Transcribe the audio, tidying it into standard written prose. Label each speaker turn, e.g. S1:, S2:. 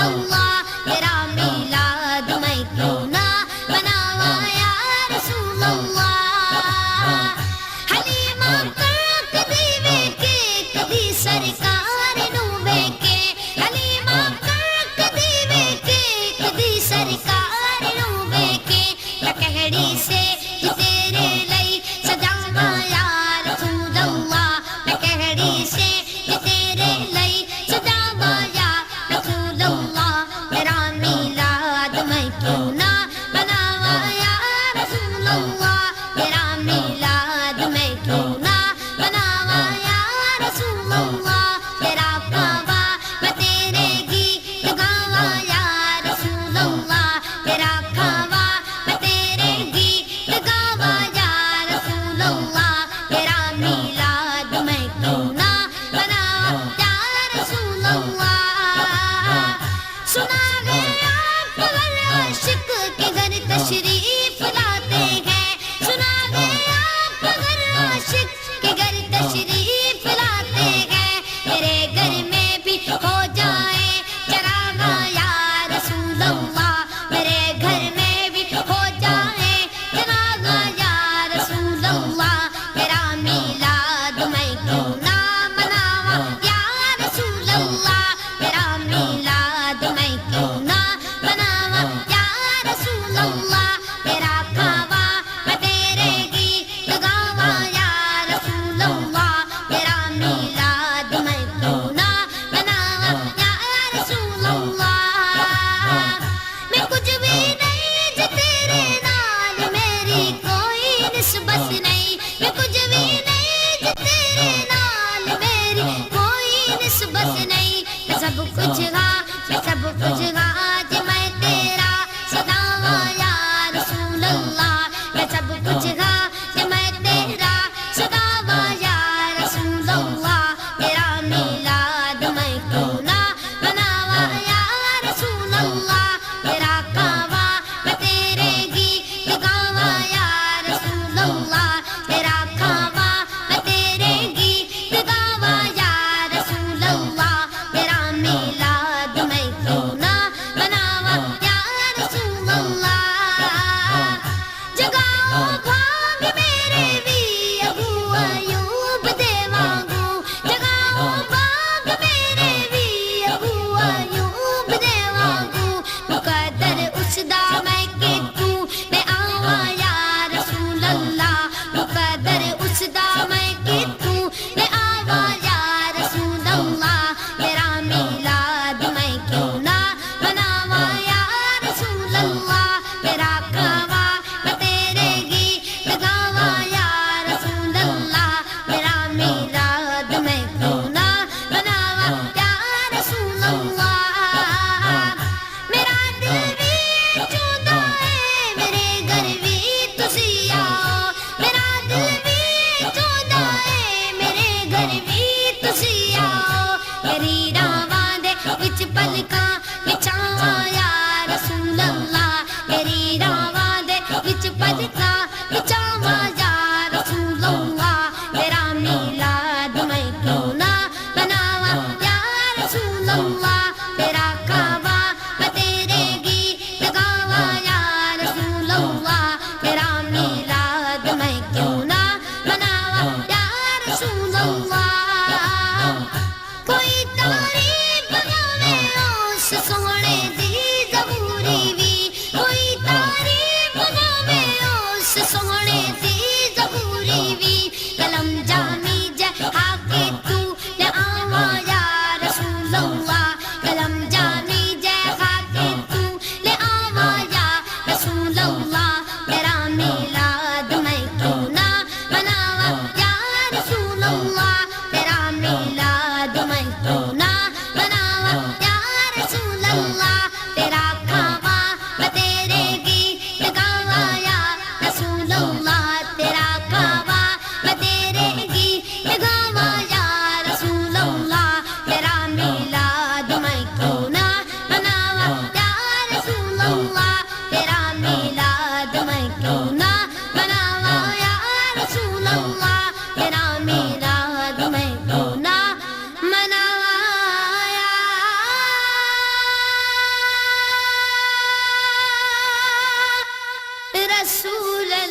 S1: اللہ تیرا میلاد میں کیوں نہ مناواں یا رسول اللہ حلیمہ کدی ویکھے کدی سرکار نوں ویکھے حلیمہ کدی ویکھے کدی سرکار نوں ویکھے کہڑی سے تیرے لئی سجاواں یا رسول اللہ کہڑی سے تیرے لئی سجاواں یا رسول اللہ تیرا میلاد میں کیوں نہ مناواں یا رسول اللہ تیرا میلاد میں کیوں نہ مناواں یا رسول اللہ تیرا کعبہ میں تیرے گیت گاواں یا رسول اللہ تیرا کعبہ میں تیرے گیت گاواں یا رسول اللہ تیرا میلاد میں کیوں نہ مناواں یا رسول اللہ سنا گیا پگل عاشق کے گھر تشریف لاتے ہیں سنا گیا پگل عاشق کے گھر تشریف لاتے ہیں میرے گھر میں بھی ہو جائے چراغاں یا رسول اللہ میرے گھر میں بھی ہو جائے چراغاں یا رسول اللہ تیرا میلاد میں کیوں نہ مناواں یا رسول اللہ تیرا میلاد میں کیوں نہ مناواں یا رسول اللہ تیرا کعبہ میں تیرے گیت گاواں یا رسول اللہ تیرا میلاد میں کیوں نہ مناواں یا رسول اللہ میں کچھ بھی نہیں جو تیرے نال میری کوئی نسبت نہیں میں کچھ بھی نہیں جو تیرے نال میری کوئی نسبت نہیں میں سب کچھ ہاں میں سب کچھ ہاں جو میں تیرا صداواں یا رسول اللہ میں سب کچھ ہاں جو میں تیرا صداواں یا رسول اللہ تیرا میلاد میں کیوں نہ مناواں یا رسول اللہ تیرا کعبہ میں تیرے گیت گاواں یا رسول اللہ تیرا کعبہ میں تیرے گیت گاواں یا رسول اللہ تیرا میلاد میں کیوں نہ مناواں یا رسول اللہ جگاؤ بھاگ میرے بھی ابو ایوب دے وانگو جگاؤ بھاگ میرے بھی ابو ایوب دے وانگو مقدر اس دا میں کتوں میں آواں یا رسول اللہ مقدر اس دا میں کتوں میں آواں یا رسول اللہ تیرا میلاد میں کیوں نہ مناواں یا رسول اللہ تیرا کعبہ میں تیرے گیت گاواں یا رسول اللہ تیرا میلاد میں کیوں نہ مناواں یا رسول اللہ میرا دل بھی چاہتا ہے میرے گھر بھی تسی آؤ میرا دل بھی چاہتا ہے میرے گھر بھی تسی آؤ میری راواں دے وچ پلکاں بچھاواں یا رسول اللہ میری راواں دے وچ پلکاں بچھاواں یا رسول اللہ تیرا میلاد میں کیوں نہ مناواں یا رسول اللہ تیرا کعبہ میں تیرے گیت گاواں یا رسول اللہ تیرا میلاد میں کیوں نہ مناواں یا رسول اللہ کوئی تعریف گاوے اس سونے دی زبوری وی کوئی تعریف گاوے اس سونے دی زبوری وی کلم جامی جے ہاکے تو لے آواں یا رسول اللہ کلم جامی جے ہاکے تو لے آواں یا رسول اللہ تیرا میلاد میں کیوں نہ مناواں یا رسول اللہ تیرا میلاد میں کیوں نہ مناواں یا رسول اللہ تیرا کعبہ میں تیرے گیت گاواں یا رسول اللہ تیرا کعبہ میں تیرے گیت گاواں یا رسول اللہ تیرا میلاد میں کیوں نہ مناواں یا رسول اللہ تیرا میلاد میں کیوں نہ مناواں یا رسول اللہ تیرا میلاد میں کیوں نہ مناواں یا رسول